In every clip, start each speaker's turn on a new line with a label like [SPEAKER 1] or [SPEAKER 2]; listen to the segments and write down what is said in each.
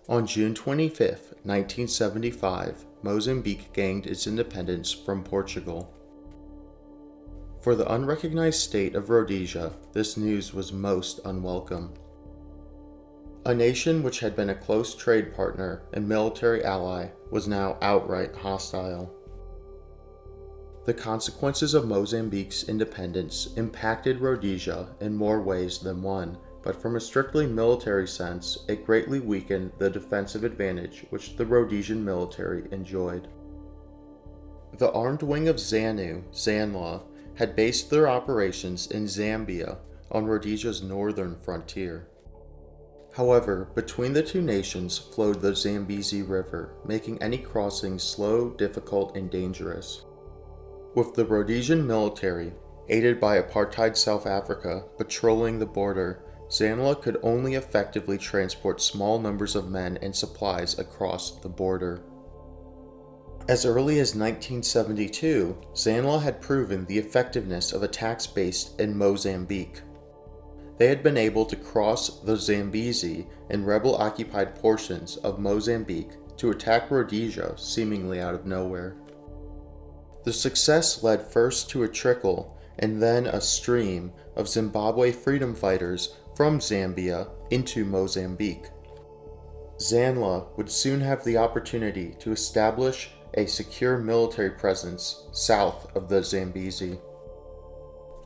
[SPEAKER 1] On June 25, 1975, Mozambique gained its independence from Portugal. For the unrecognized state of Rhodesia, this news was most unwelcome. A nation which had been a close trade partner and military ally was now outright hostile. The consequences of Mozambique's independence impacted Rhodesia in more ways than one, but from a strictly military sense, it greatly weakened the defensive advantage which the Rhodesian military enjoyed. The armed wing of ZANU, ZANLA, had based their operations in Zambia on Rhodesia's northern frontier. However, between the two nations flowed the Zambezi River, making any crossing slow, difficult, and dangerous. With the Rhodesian military, aided by apartheid South Africa, patrolling the border, ZANLA could only effectively transport small numbers of men and supplies across the border. As early as 1972, ZANLA had proven the effectiveness of attacks based in Mozambique. They had been able to cross the Zambezi and rebel-occupied portions of Mozambique to attack Rhodesia seemingly out of nowhere. The success led first to a trickle and then a stream of Zimbabwe freedom fighters from Zambia into Mozambique. ZANLA would soon have the opportunity to establish a secure military presence south of the Zambezi.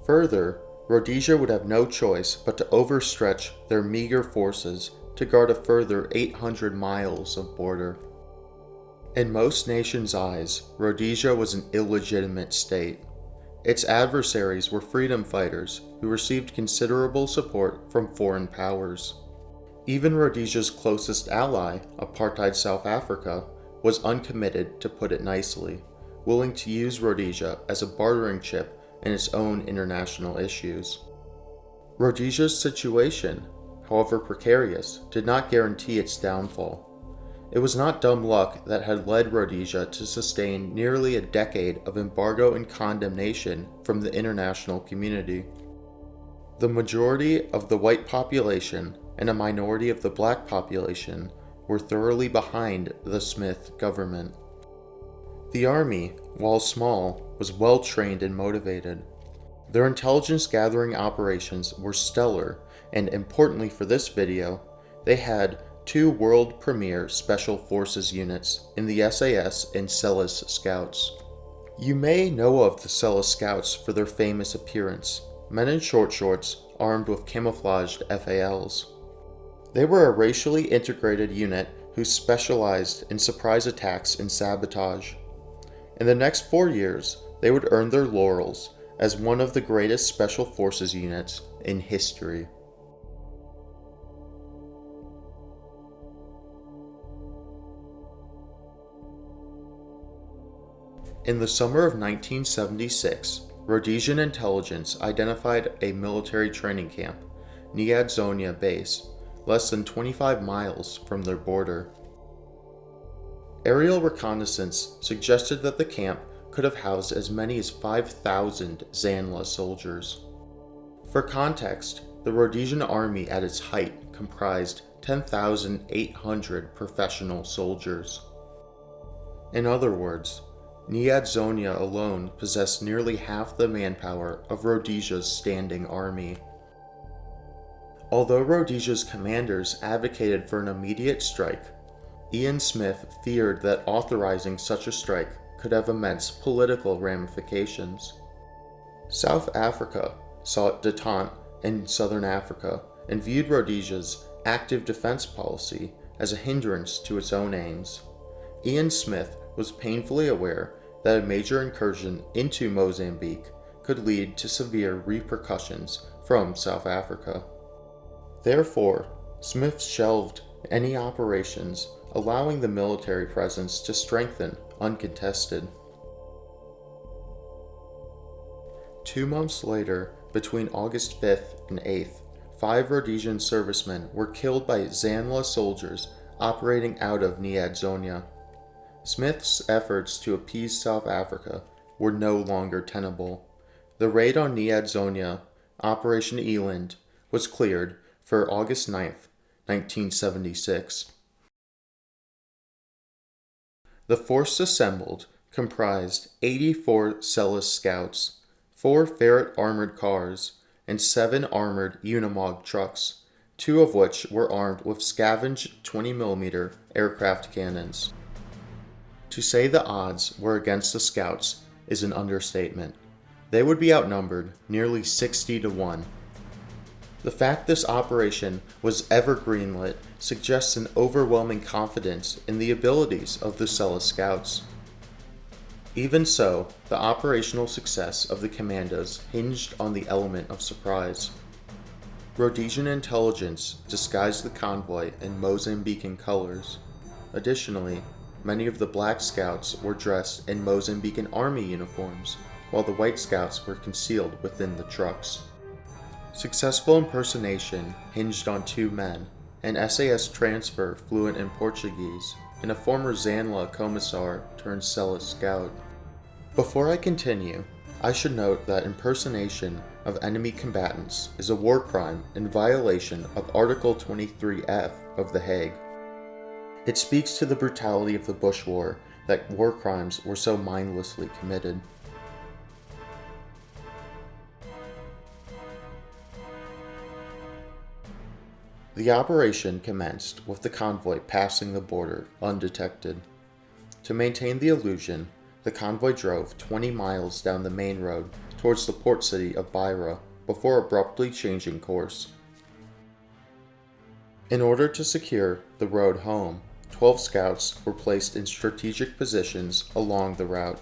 [SPEAKER 1] Further, Rhodesia would have no choice but to overstretch their meager forces to guard a further 800 miles of border. In most nations' eyes, Rhodesia was an illegitimate state. Its adversaries were freedom fighters who received considerable support from foreign powers. Even Rhodesia's closest ally, apartheid South Africa, was uncommitted, to put it nicely, willing to use Rhodesia as a bartering chip in its own international issues. Rhodesia's situation, however precarious, did not guarantee its downfall. It was not dumb luck that had led Rhodesia to sustain nearly a decade of embargo and condemnation from the international community. The majority of the white population and a minority of the black population were thoroughly behind the Smith government. The army, while small, was well trained and motivated. Their intelligence gathering operations were stellar, and importantly for this video, they had 2 world premier Special Forces units in the SAS and Selous Scouts. You may know of the Selous Scouts for their famous appearance, men in short shorts armed with camouflaged FALs. They were a racially integrated unit who specialized in surprise attacks and sabotage. In the next 4 years, they would earn their laurels as one of the greatest Special Forces units in history. In the summer of 1976, Rhodesian intelligence identified a military training camp, Niadzonia Base, less than 25 miles from their border. Aerial reconnaissance suggested that the camp could have housed as many as 5,000 ZANLA soldiers. For context, the Rhodesian army at its height comprised 10,800 professional soldiers. In other words, Niadzonia alone possessed nearly half the manpower of Rhodesia's standing army. Although Rhodesia's commanders advocated for an immediate strike, Ian Smith feared that authorizing such a strike could have immense political ramifications. South Africa sought détente in southern Africa and viewed Rhodesia's active defense policy as a hindrance to its own aims. Ian Smith was painfully aware that a major incursion into Mozambique could lead to severe repercussions from South Africa. Therefore, Smith shelved any operations, allowing the military presence to strengthen uncontested. 2 months later, between August 5th and 8th, 5 Rhodesian servicemen were killed by ZANLA soldiers operating out of Niadzonia. Smith's efforts to appease South Africa were no longer tenable. The raid on Niadzonia, Operation Eland, was cleared for August 9th, 1976. The force assembled comprised 84 Selous scouts, 4 ferret armored cars, and 7 armored Unimog trucks, 2 of which were armed with scavenged 20mm aircraft cannons. To say the odds were against the scouts is an understatement. They would be outnumbered nearly 60 to 1. The fact this operation was ever greenlit suggests an overwhelming confidence in the abilities of the Selous scouts. Even so, the operational success of the commandos hinged on the element of surprise. Rhodesian intelligence disguised the convoy in Mozambican colors. Additionally, many of the black scouts were dressed in Mozambican army uniforms, while the white scouts were concealed within the trucks. Successful impersonation hinged on 2 men, an SAS transfer fluent in Portuguese, and a former Zanla commissar turned Selous scout. Before I continue, I should note that impersonation of enemy combatants is a war crime in violation of Article 23F of The Hague. It speaks to the brutality of the Bush War that war crimes were so mindlessly committed. The operation commenced with the convoy passing the border undetected. To maintain the illusion, the convoy drove 20 miles down the main road towards the port city of Beira before abruptly changing course. In order to secure the road home, 12 scouts were placed in strategic positions along the route.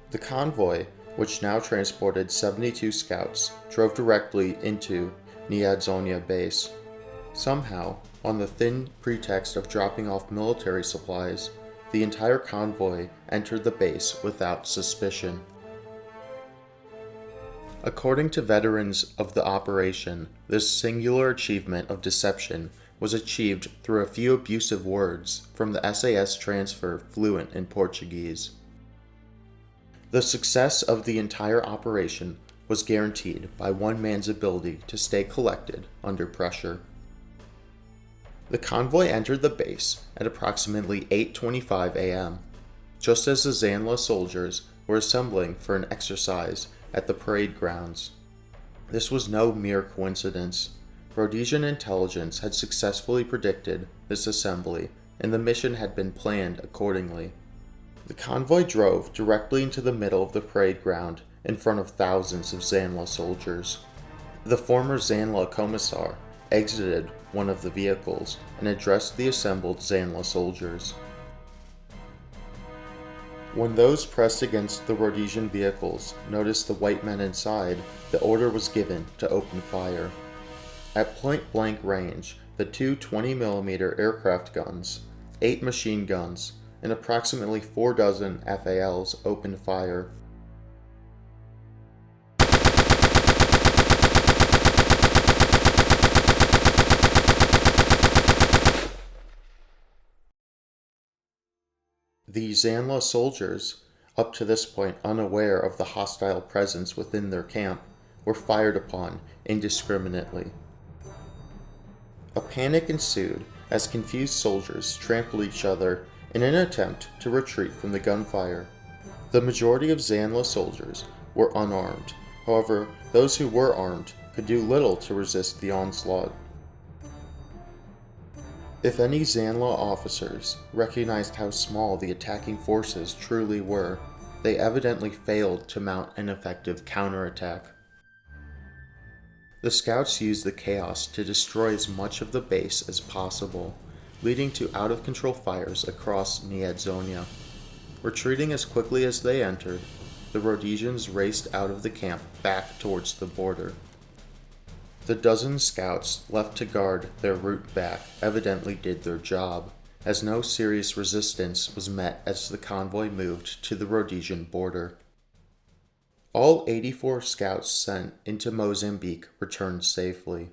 [SPEAKER 1] The convoy, which now transported 72 scouts, drove directly into Niadzonia base. Somehow, on the thin pretext of dropping off military supplies, the entire convoy entered the base without suspicion. According to veterans of the operation, this singular achievement of deception was achieved through a few abusive words from the SAS transfer fluent in Portuguese. The success of the entire operation was guaranteed by one man's ability to stay collected under pressure. The convoy entered the base at approximately 8:25 a.m., just as the Zanla soldiers were assembling for an exercise at the parade grounds. This was no mere coincidence. Rhodesian intelligence had successfully predicted this assembly, and the mission had been planned accordingly. The convoy drove directly into the middle of the parade ground in front of thousands of Zanla soldiers. The former Zanla commissar exited one of the vehicles and addressed the assembled Zanla soldiers. When those pressed against the Rhodesian vehicles noticed the white men inside, the order was given to open fire. At point-blank range, the 2 20mm aircraft guns, 8 machine guns, and approximately 4 dozen FALs opened fire. The Zanla soldiers, up to this point unaware of the hostile presence within their camp, were fired upon indiscriminately. A panic ensued as confused soldiers trampled each other in an attempt to retreat from the gunfire. The majority of Zanla soldiers were unarmed. However, those who were armed could do little to resist the onslaught. If any Zanla officers recognized how small the attacking forces truly were, they evidently failed to mount an effective counterattack. The scouts used the chaos to destroy as much of the base as possible, leading to out-of-control fires across Niadzonia. Retreating as quickly as they entered, the Rhodesians raced out of the camp back towards the border. The dozen scouts left to guard their route back evidently did their job, as no serious resistance was met as the convoy moved to the Rhodesian border. All 84 scouts sent into Mozambique returned safely.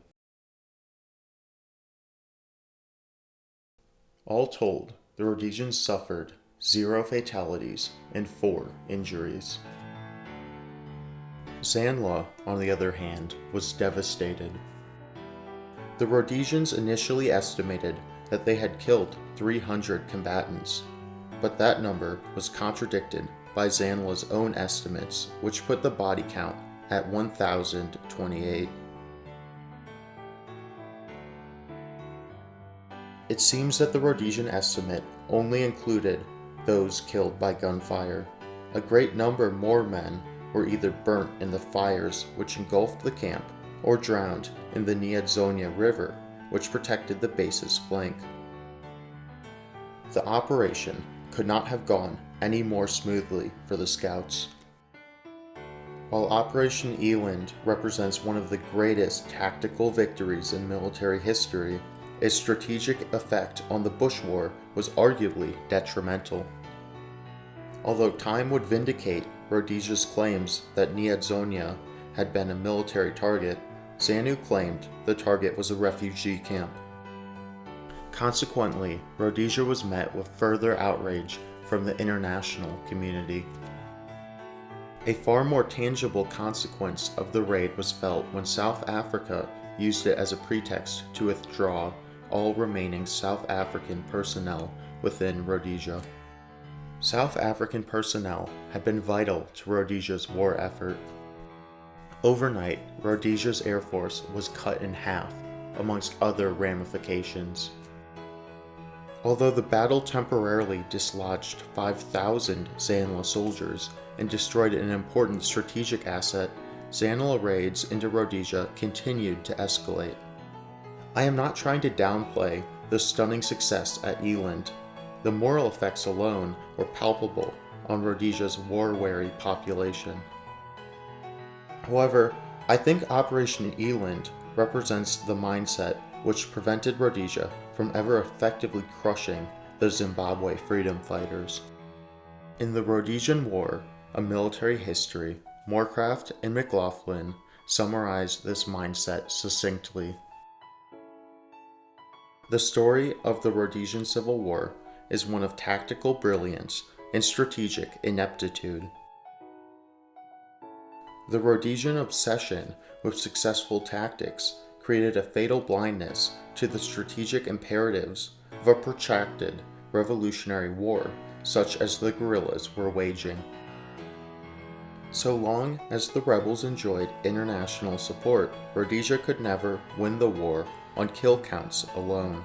[SPEAKER 1] All told, the Rhodesians suffered 0 fatalities and 4 injuries. Zanla, on the other hand, was devastated. The Rhodesians initially estimated that they had killed 300 combatants, but that number was contradicted by Zanla's own estimates, which put the body count at 1,028. It seems that the Rhodesian estimate only included those killed by gunfire. A great number more men were either burnt in the fires which engulfed the camp or drowned in the Niedzonia River, which protected the base's flank. The operation could not have gone any more smoothly for the scouts. While Operation Eland represents one of the greatest tactical victories in military history, its strategic effect on the Bush War was arguably detrimental. Although time would vindicate Rhodesia's claims that Niedzonia had been a military target, Zanu claimed the target was a refugee camp. Consequently, Rhodesia was met with further outrage from the international community. A far more tangible consequence of the raid was felt when South Africa used it as a pretext to withdraw all remaining South African personnel within Rhodesia. South African personnel had been vital to Rhodesia's war effort. Overnight, Rhodesia's air force was cut in half, amongst other ramifications. Although the battle temporarily dislodged 5,000 Zanla soldiers and destroyed an important strategic asset, Zanla raids into Rhodesia continued to escalate. I am not trying to downplay the stunning success at Eland. The moral effects alone were palpable on Rhodesia's war-weary population. However, I think Operation Eland represents the mindset which prevented Rhodesia from ever effectively crushing the Zimbabwe freedom fighters. In the Rhodesian War, a military history, Moorcraft and McLaughlin summarize this mindset succinctly. The story of the Rhodesian Civil War is one of tactical brilliance and strategic ineptitude. The Rhodesian obsession with successful tactics created a fatal blindness to the strategic imperatives of a protracted revolutionary war such as the guerrillas were waging. So long as the rebels enjoyed international support, Rhodesia could never win the war on kill counts alone.